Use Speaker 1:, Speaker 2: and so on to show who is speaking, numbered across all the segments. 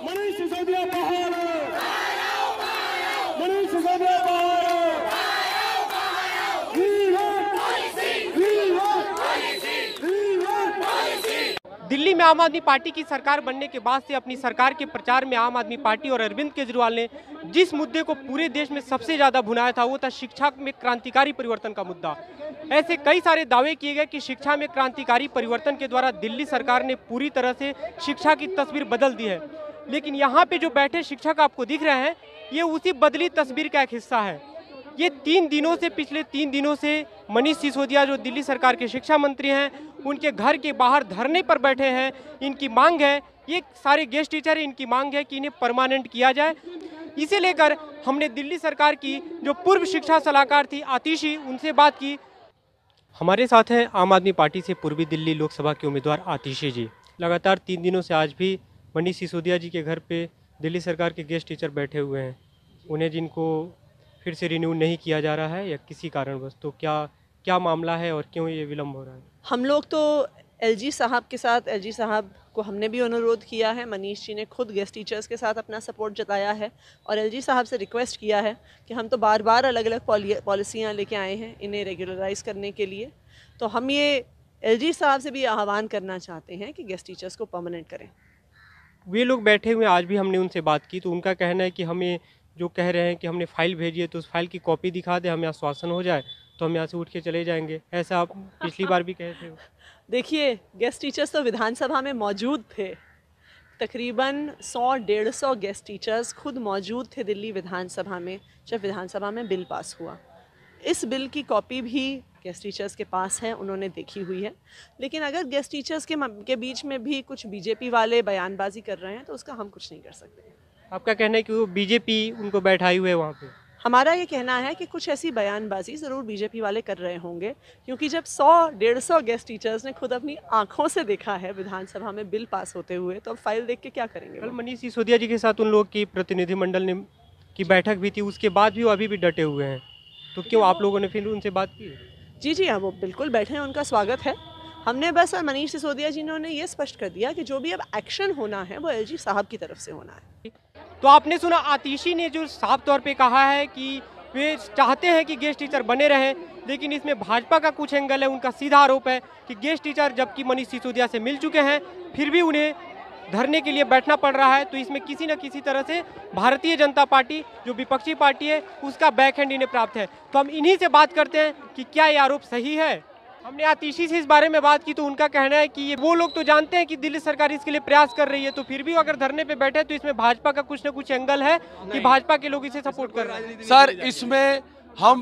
Speaker 1: मनीष सिसोदिया बहारो, मनीष सिसोदिया बहारो,
Speaker 2: दिल्ली में आम आदमी पार्टी की सरकार बनने के बाद से अपनी सरकार के प्रचार में आम आदमी पार्टी और अरविंद केजरीवाल ने जिस मुद्दे को पूरे देश में सबसे ज़्यादा भुनाया था वो था शिक्षा में क्रांतिकारी परिवर्तन का मुद्दा। ऐसे कई सारे दावे किए गए कि शिक्षा में क्रांतिकारी परिवर्तन के द्वारा दिल्ली सरकार ने पूरी तरह से शिक्षा की तस्वीर बदल दी है, लेकिन यहाँ पे जो बैठे शिक्षक आपको दिख रहे हैं ये उसी बदली तस्वीर का एक हिस्सा है। ये पिछले 3 दिनों से मनीष सिसोदिया जो दिल्ली सरकार के शिक्षा मंत्री हैं उनके घर के बाहर धरने पर बैठे हैं। इनकी मांग है, ये सारे गेस्ट टीचर हैं, इनकी मांग है कि इन्हें परमानेंट किया जाए। इसे लेकर हमने दिल्ली सरकार की जो पूर्व शिक्षा सलाहकार थी आतिशी, उनसे बात की। हमारे साथ हैं आम आदमी पार्टी से पूर्वी दिल्ली लोकसभा के उम्मीदवार आतिशी जी। लगातार 3 दिनों से आज भी मनीष सिसोदिया जी के घर पे दिल्ली सरकार के गेस्ट टीचर बैठे हुए हैं, उन्हें जिनको फिर से रिन्यू नहीं किया जा रहा है या किसी कारणवश, तो क्या मामला है और क्यों ये विलम्ब हो रहा है?
Speaker 3: हम लोग तो एलजी साहब के साथ, एलजी साहब को हमने भी अनुरोध किया है, मनीष जी ने खुद गेस्ट टीचर्स के साथ अपना सपोर्ट जताया है और एलजी साहब से रिक्वेस्ट किया है कि हम तो बार बार अलग अलग पॉलिसियाँ लेके आए हैं इन्हें रेगुलराइज करने के लिए, तो हम ये एलजी साहब से भी आह्वान करना चाहते हैं कि गेस्ट टीचर्स को परमानेंट करें।
Speaker 2: वे लोग बैठे हुए, आज भी हमने उनसे बात की तो उनका कहना है कि हमें जो कह रहे हैं कि हमने फाइल भेजी है तो उस फाइल की कॉपी दिखा दे, हमें आश्वासन हो जाए तो हम यहाँ से उठ के चले जाएंगे। ऐसा आप पिछली बार भी कहे थे।
Speaker 3: देखिए, गेस्ट टीचर्स तो विधानसभा में मौजूद थे, तकरीबन 100-150 गेस्ट टीचर्स खुद मौजूद थे दिल्ली विधानसभा में जब विधानसभा में बिल पास हुआ। इस बिल की कॉपी भी गेस्ट टीचर्स के पास है, उन्होंने देखी हुई है। लेकिन अगर गेस्ट टीचर्स के बीच में भी कुछ बीजेपी वाले बयानबाजी कर रहे हैं तो उसका हम कुछ नहीं कर सकते।
Speaker 2: आपका कहना है कि वो बीजेपी उनको बैठाई हुए वहाँ पे?
Speaker 3: हमारा ये कहना है कि कुछ ऐसी बयानबाजी ज़रूर बीजेपी वाले कर रहे होंगे, क्योंकि जब 100-150 गेस्ट टीचर्स ने खुद अपनी आंखों से देखा है विधानसभा में बिल पास होते हुए, तो अब फाइल देख के क्या करेंगे?
Speaker 2: कल मनीष सिसोदिया जी के साथ उन लोग की प्रतिनिधिमंडल की बैठक भी थी, उसके बाद भी वो अभी भी डटे हुए हैं, तो क्यों आप लोगों ने फिर उनसे बात की?
Speaker 3: जी हाँ, वो बिल्कुल बैठे हैं, उनका स्वागत है। हमने बस मनीष सिसोदिया जी ने ये स्पष्ट कर दिया कि जो भी अब एक्शन होना है वो एलजी साहब की तरफ से होना है।
Speaker 2: तो आपने सुना, आतिशी ने जो साफ तौर पे कहा है कि वे चाहते हैं कि गेस्ट टीचर बने रहें, लेकिन इसमें भाजपा का कुछ एंगल है। उनका सीधा आरोप है कि गेस्ट टीचर जबकि मनीष सिसोदिया से मिल चुके हैं फिर भी उन्हें धरने के लिए बैठना पड़ रहा है, तो इसमें किसी न किसी तरह से भारतीय जनता पार्टी जो विपक्षी पार्टी है उसका बैकहैंड इन्हें प्राप्त है। तो हम इन्हीं से बात करते हैं कि क्या ये आरोप सही है। हमने आतिशी से इस बारे में बात की तो उनका कहना है कि ये वो लोग तो जानते हैं कि दिल्ली सरकार इसके लिए प्रयास कर रही है, तो फिर भी अगर धरने पे बैठे तो इसमें भाजपा का कुछ न कुछ एंगल है कि भाजपा के लोग इसे सपोर्ट कर रहे हैं।
Speaker 4: सर, इसमें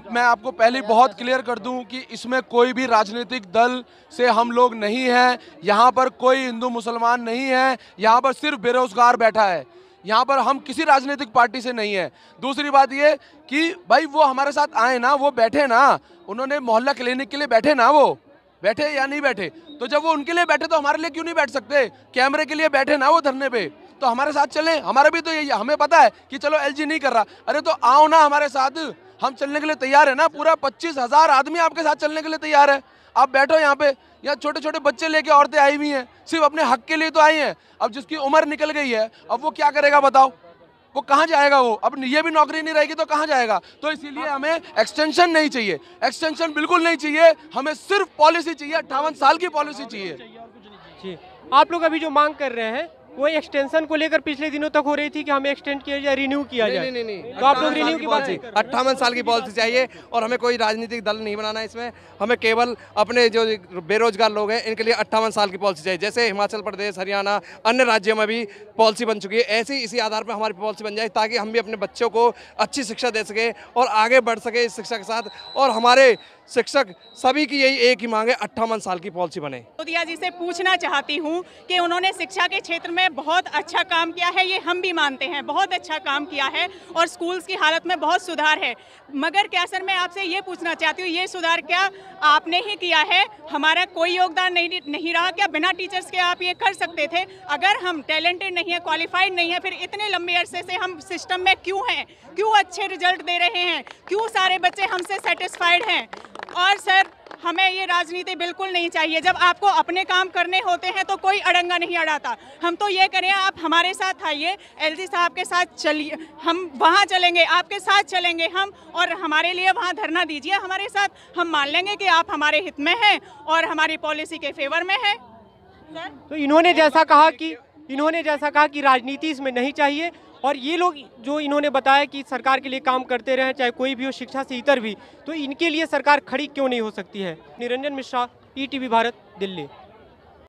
Speaker 4: मैं आपको पहले बहुत क्लियर कर दूं कि इसमें कोई भी राजनीतिक दल से हम लोग नहीं हैं। यहाँ पर कोई हिंदू मुसलमान नहीं है, यहाँ पर सिर्फ बेरोजगार बैठा है। यहाँ पर हम किसी राजनीतिक पार्टी से नहीं है। दूसरी बात ये कि भाई वो हमारे साथ आए ना, वो बैठे ना, उन्होंने मोहल्ला क्लिनिक के लिए बैठे ना, वो बैठे या नहीं बैठे, तो जब वो उनके लिए बैठे तो हमारे लिए क्यों नहीं बैठ सकते? कैमरे के लिए बैठे ना वो धरने पे, तो हमारे साथ चलें। हमारा भी तो यही, हमें पता है कि चलो एलजी नहीं कर रहा, अरे तो आओ ना हमारे साथ, हम चलने के लिए तैयार है ना। पूरा 25,000 आदमी आपके साथ चलने के लिए तैयार है। आप बैठो यहाँ पे, यहाँ छोटे छोटे बच्चे लेके औरतें आई हुई हैं, सिर्फ अपने हक के लिए तो आई हैं। अब जिसकी उम्र निकल गई है अब वो क्या करेगा बताओ? वो कहाँ जाएगा? वो अब ये भी नौकरी नहीं रहेगी तो कहाँ जाएगा? तो इसीलिए हमें एक्सटेंशन नहीं चाहिए, एक्सटेंशन बिल्कुल नहीं चाहिए, हमें सिर्फ पॉलिसी चाहिए, 58 साल की पॉलिसी चाहिए।
Speaker 2: जी, आप लोग अभी जो मांग कर रहे हैं वो एक्सटेंशन को लेकर पिछले दिनों तक हो रही थी कि हमें एक्सटेंड किया जाए, रिन्यू किया जाए।
Speaker 5: नहीं।
Speaker 2: तो आप लोग रिन्यू की बात
Speaker 5: 58 साल की पॉलिसी चाहिए और हमें कोई राजनीतिक दल नहीं बनाना है इसमें। हमें केवल अपने जो बेरोजगार लोग हैं इनके लिए 58 साल की पॉलिसी चाहिए। जैसे हिमाचल प्रदेश, हरियाणा, अन्य राज्यों में भी पॉलिसी बन चुकी है, ऐसे इसी आधार पर हमारी पॉलिसी बन जाए ताकि हम भी अपने बच्चों को अच्छी शिक्षा दे सके और आगे बढ़ सके इस शिक्षा के साथ। और हमारे शिक्षक सभी की यही एक ही मांग है, 58 साल की पॉलिसी बने।
Speaker 6: सिसोदिया जी से पूछना चाहती हूँ कि उन्होंने शिक्षा के क्षेत्र में बहुत अच्छा काम किया है, ये हम भी मानते हैं, बहुत अच्छा काम किया है और स्कूल्स की हालत में बहुत सुधार है। मगर क्या सर, मैं आपसे ये पूछना चाहती हूँ, ये सुधार क्या आपने ही किया है? हमारा कोई योगदान नहीं रहा क्या? बिना टीचर्स के आप ये कर सकते थे? अगर हम टैलेंटेड नहीं है, क्वालिफाइड नहीं है, फिर इतने लंबे अरसे से हम सिस्टम में क्यों हैं? क्यों अच्छे रिजल्ट दे रहे हैं? क्यों सारे बच्चे हमसे सेटिस्फाइड हैं? और सर, हमें ये राजनीति बिल्कुल नहीं चाहिए। जब आपको अपने काम करने होते हैं तो कोई अड़ंगा नहीं अड़ाता। हम तो ये करें, आप हमारे साथ आइए, एलजी साहब के साथ चलिए, हम वहाँ चलेंगे, आपके साथ चलेंगे हम, और हमारे लिए वहाँ धरना दीजिए हमारे साथ। हम मान लेंगे कि आप हमारे हित में हैं और हमारी पॉलिसी के फेवर में हैं।
Speaker 2: तो इन्होंने जैसा कहा कि राजनीति इसमें नहीं चाहिए, और ये लोग जो इन्होंने बताया कि सरकार के लिए काम करते रहें, चाहे कोई भी हो, शिक्षा से इतर भी, तो इनके लिए सरकार खड़ी क्यों नहीं हो सकती है। निरंजन मिश्रा, ईटीवी भारत, दिल्ली।